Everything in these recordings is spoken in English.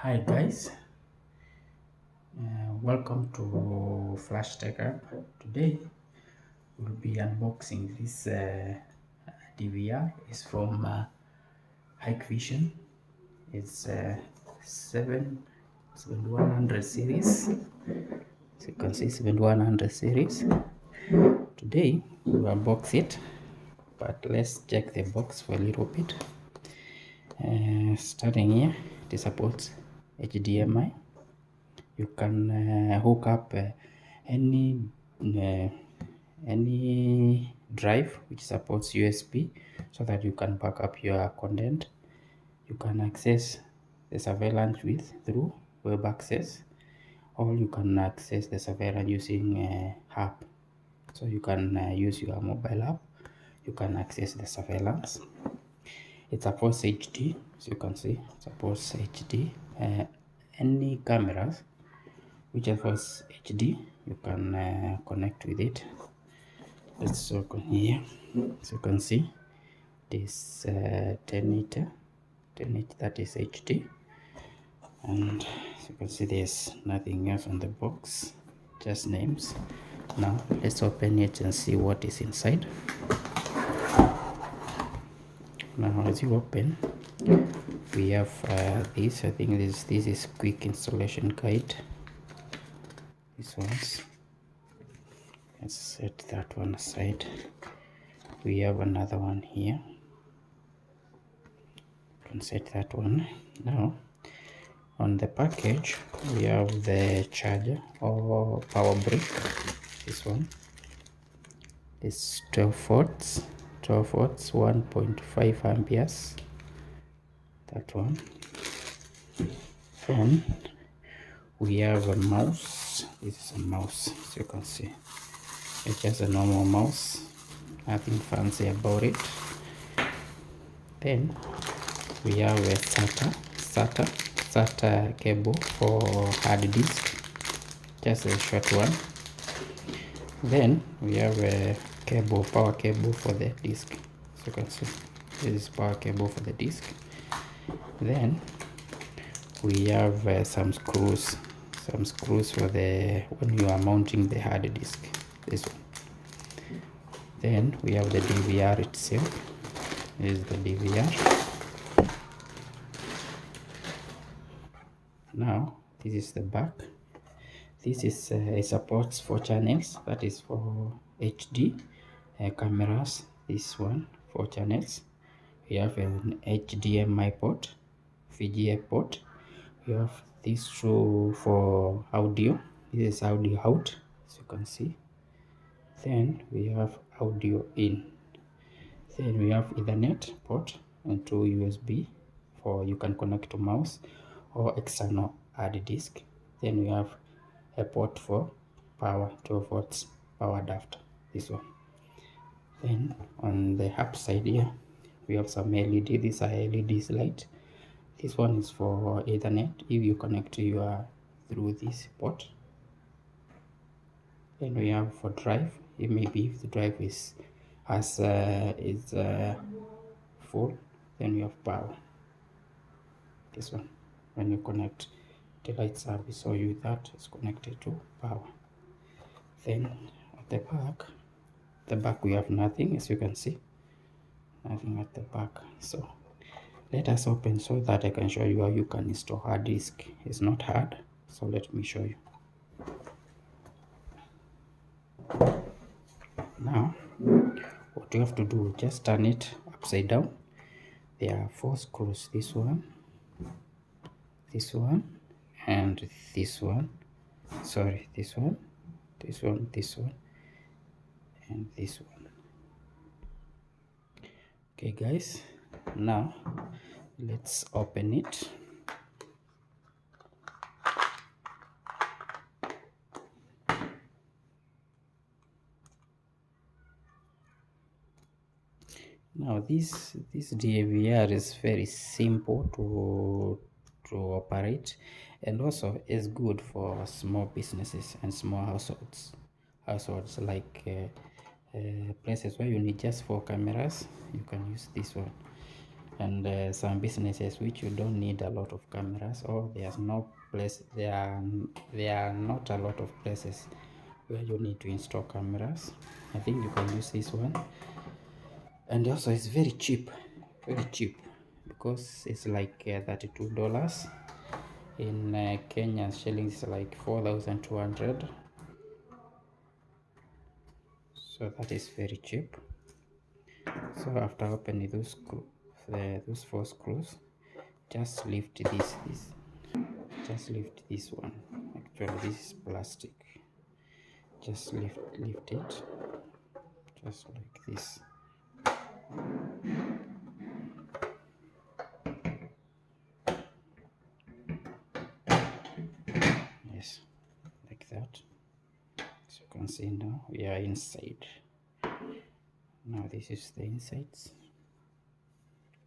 Hi guys, welcome to Flash Tech App. Today we'll be unboxing this DVR. It's from Hikvision. It's 7100 series. So you can see 7100 series. Today we'll unbox it, but let's check the box for a little bit. Starting here, it supports HDMI. You can hook up any drive which supports USB so that you can back up your content. You can access the surveillance through web access, or you can access the surveillance using app. So you can use your mobile app. You can access the surveillance. It supports HD, as you can see. It supports HD. Any cameras which offers HD, you can connect with it. Let's open here. So you can see this 10 that is HD, and as you can see there's nothing else on the box, just names. Now let's open it and see what is inside. Now as you open, we have this. I think this is quick installation guide. This one's, let's set that one aside. We have another one here. You can set that one. Now on the package we have the charger or power brick. This one is 12 volts 1.5 amperes. That one. Then we have a mouse. This is a mouse, as you can see. It's just a normal mouse, nothing fancy about it. Then we have a SATA cable for hard disk, just a short one. Then we have a power cable for the disk. So you can see this is power cable for the disk. Then we have some screws for the when you are mounting the hard disk. This one. Then we have the DVR itself. This is the DVR. Now this is the back. This is it supports 4 channels, that is for HD cameras. This one 4 channels. We have an HDMI port, VGA port. We have these two for audio. This is audio out, as you can see. Then we have audio in. Then we have Ethernet port and 2 USB for you can connect to mouse or external hard disk. Then we have a port for power, 12 volts power adapter, this one. Then on the up side here we have some LED. These are LEDs light. This one is for Ethernet if you connect through this port. Then we have for drive, it may be if the drive is full. Then we have power, this one. When you connect the light service or you that is connected to power. Then at the back we have nothing, as you can see, nothing at the back. So let us open so that I can show you how you can install hard disk. It's not hard, so let me show you. Now what you have to do, just turn it upside down. There are 4 screws, this one, and this one. Sorry, this one, and this one. Okay guys, now let's open it. Now this DVR is very simple to operate, and also is good for small businesses and small households like places where you need just 4 cameras. You can use this one. and some businesses which you don't need a lot of cameras, or there's no place, there are not a lot of places where you need to install cameras. I think you can use this one, and also it's very cheap, because it's like $32 in Kenyan shillings, like 4,200. So that is very cheap. So after opening those 4 screws, just lift just lift this one. Actually, this is plastic. Just lift it, just like this. Yes, like that. So you can see now we are inside. Now this is the insides.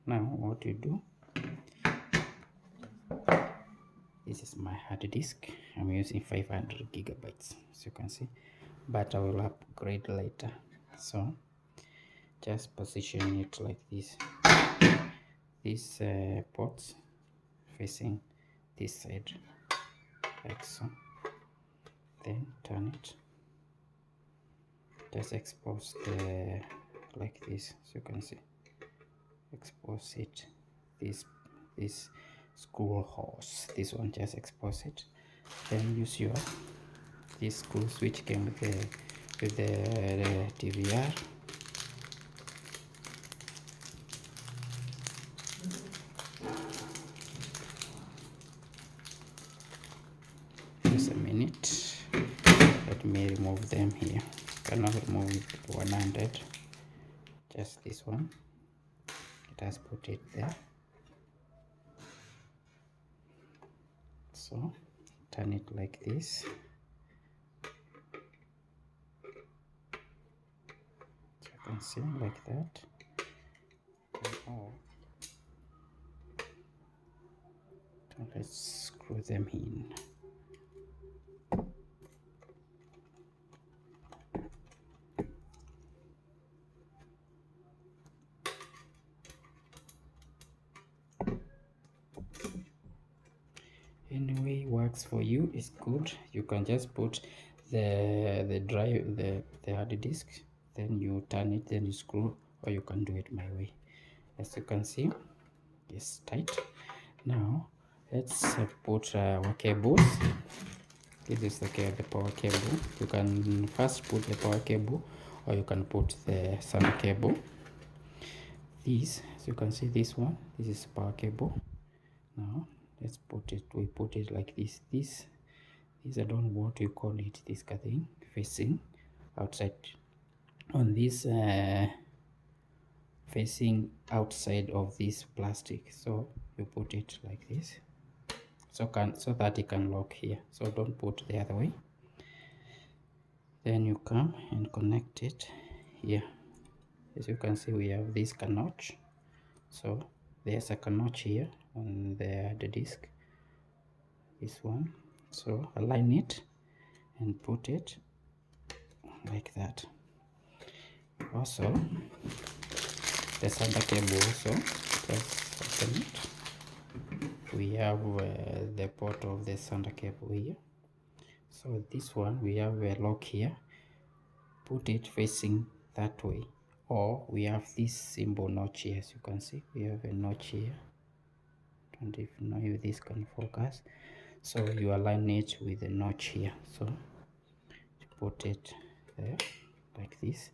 Now what you do, this is my hard disk. I'm using 500 gigabytes, as you can see, but I will upgrade later. So just position it like this. These ports facing this side, like so. Then turn it. Just expose the like this, so you can see. Expose it. This screw hose. This one, just expose it. Then use your these screws which came with the DVR. Just a minute. Let me remove them here. Cannot remove it with one handed. Just this one. Let us put it there. So turn it like this. So you can see like that. Oh. So let's screw them in. Anyway, works for you, is good. You can just put the drive, the hard disk, then you turn it, then you screw, or you can do it my way. As you can see, it's tight. Now let's put our cables. This is the power cable. You can first put the power cable, or you can put the sound cable. This, as you can see, this one, this is power cable. Now let's put it, we put it like this. This I don't know what you call it, this thing facing outside on this facing outside of this plastic. So you put it like this, so that it can lock here. So don't put the other way. Then you come and connect it here. As you can see, we have this notch. So there's a notch here on the disk, this one. So align it and put it like that. Also the solder cable, also just open it. We have the port of the solder cable here. So this one, we have a lock here. Put it facing that way, or we have this symbol notch here. As you can see, we have a notch here. Don't even know if this can focus. So you align it with the notch here. So put it there like this.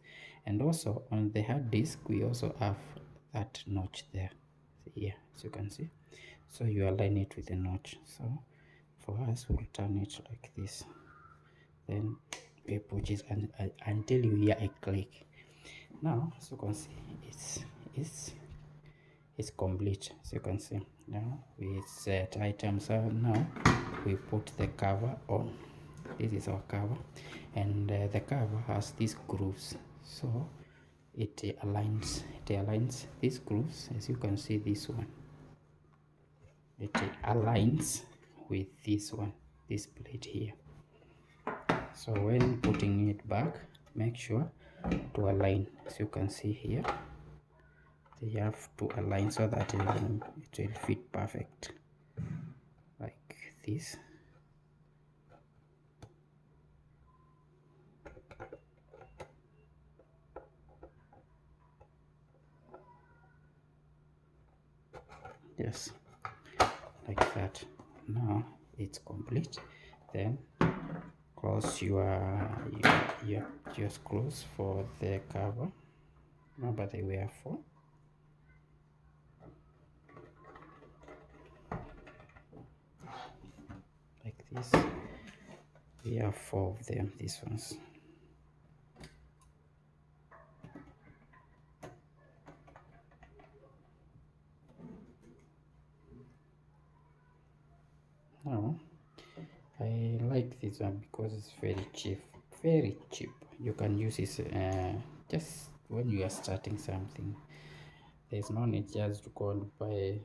And also on the hard disk, we also have that notch there here, as you can see. So you align it with the notch. So for us, we'll turn it like this. Then we push it until you hear a click. Now, as you can see, it's complete. As you can see, now we set items. So now we put the cover on. This is our cover, and the cover has these grooves. So it aligns these grooves. As you can see, this one, it aligns with this one, this plate here. So when putting it back, make sure to align. As you can see here, you have to align so that it will fit perfect like this. Yes, like that. Now it's complete. Then close your screws for the cover. Remember they were 4. Like this. We have 4 of them, these ones. Now I like this one because it's very cheap. Very cheap. You can use this just when you are starting something. There's no need just to go and buy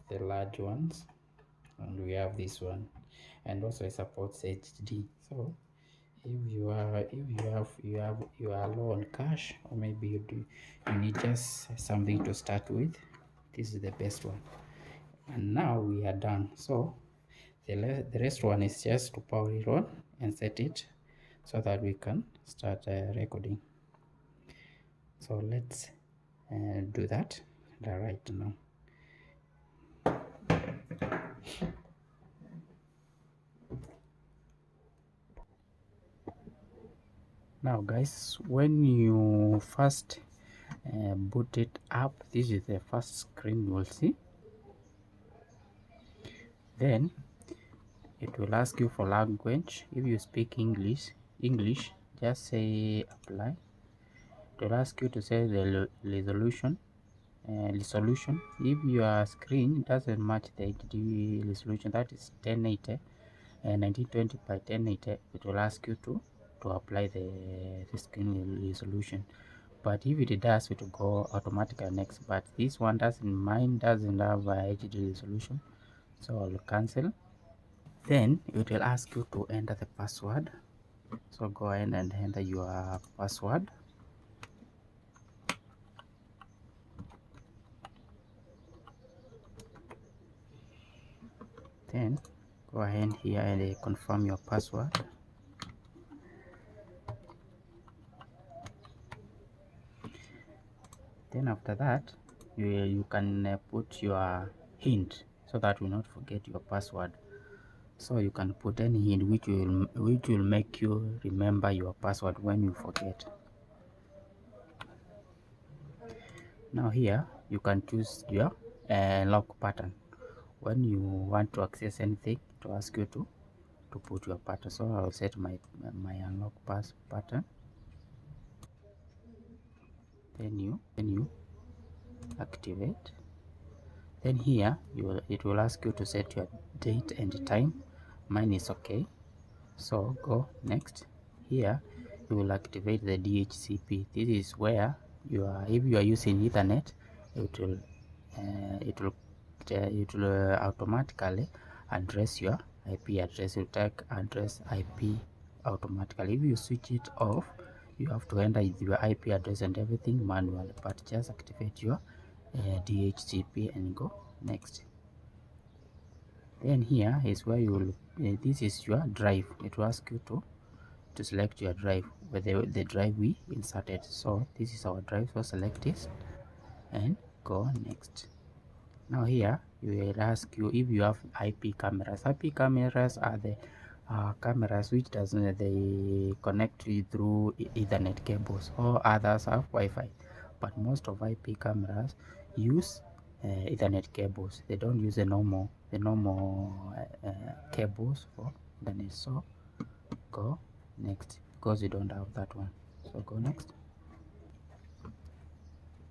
the large ones. And we have this one, and also it supports HD. So if you are low on cash, or maybe you need just something to start with, this is the best one. And now we are done. So the rest one is just to power it on and set it so that we can start recording. So let's do that right now. Now guys, when you first boot it up, this is the first screen you will see. Then it will ask you for language. If you speak English, just say apply. It will ask you to say the resolution. If your screen doesn't match the HD resolution, that is 1080 and 1920 by 1080, it will ask you to apply the screen resolution. But if it does, it will go automatically next. But this one doesn't have a HD resolution, so I'll cancel. Then it will ask you to enter the password, so go ahead and enter your password. Then go ahead here and confirm your password. Then after that, you can put your hint so that you will not forget your password. So you can put any hint which will make you remember your password when you forget. Now here you can choose your lock pattern. When you want to access anything, to ask you to put your pattern. So I'll set my unlock pattern. Then you activate. Then here it will ask you to set your date and time. Mine is okay, so go next. Here you will activate the DHCP. This is where if you are using Ethernet, it will automatically address your IP address. You take address IP automatically. If you switch it off, you have to enter your IP address and everything manually, but just activate your DHCP and go next. Then here is where you will this is your drive. It will ask you to select your drive, where the drive we inserted. So this is our drive, so select this and go next. Now here you will ask you if you have IP cameras. IP cameras are the cameras which they connect through Ethernet cables, or others have Wi-Fi, but most of IP cameras use Ethernet cables. They don't use the normal cables for Ethernet. So go next, because you don't have that one, so go next.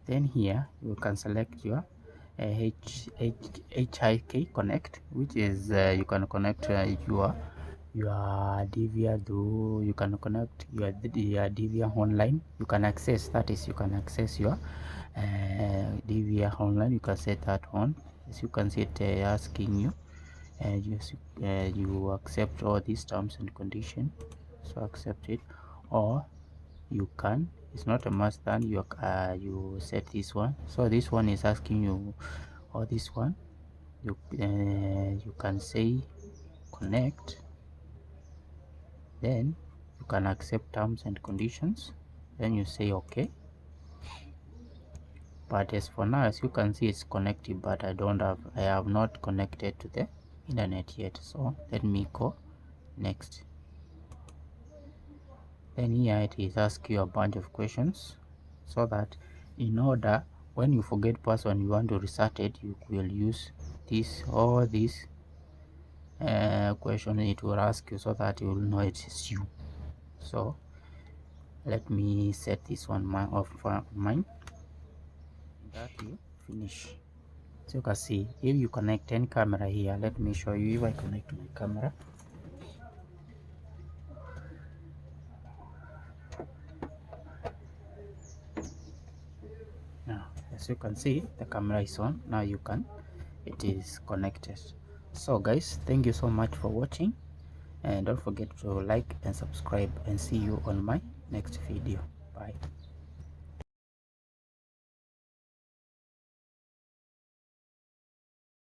Then here you can select your HIK connect, which is you can connect your DVR through. You can connect your DVR online. You can access, that is, you can access your DVR online. You can set that on. As you can see, it asking you you accept all these terms and conditions, so accept it. Or you can. It's not a must that you set this one. So this one is asking you, or this one, you can say connect, then you can accept terms and conditions, then you say okay. But as for now, as you can see, it's connected, but I have not connected to the internet yet. So let me go next. Then here it is ask you a bunch of questions, so that in order, when you forget password, you want to reset it, you will use this or this question it will ask you, so that you will know it is you. So let me set this one off mine, that will finish. So you can see, if you connect any camera here, let me show you. If I connect my camera, now as you can see, the camera is on. Now it is connected. So guys, thank you so much for watching, and don't forget to like and subscribe, and see you on my next video. Bye.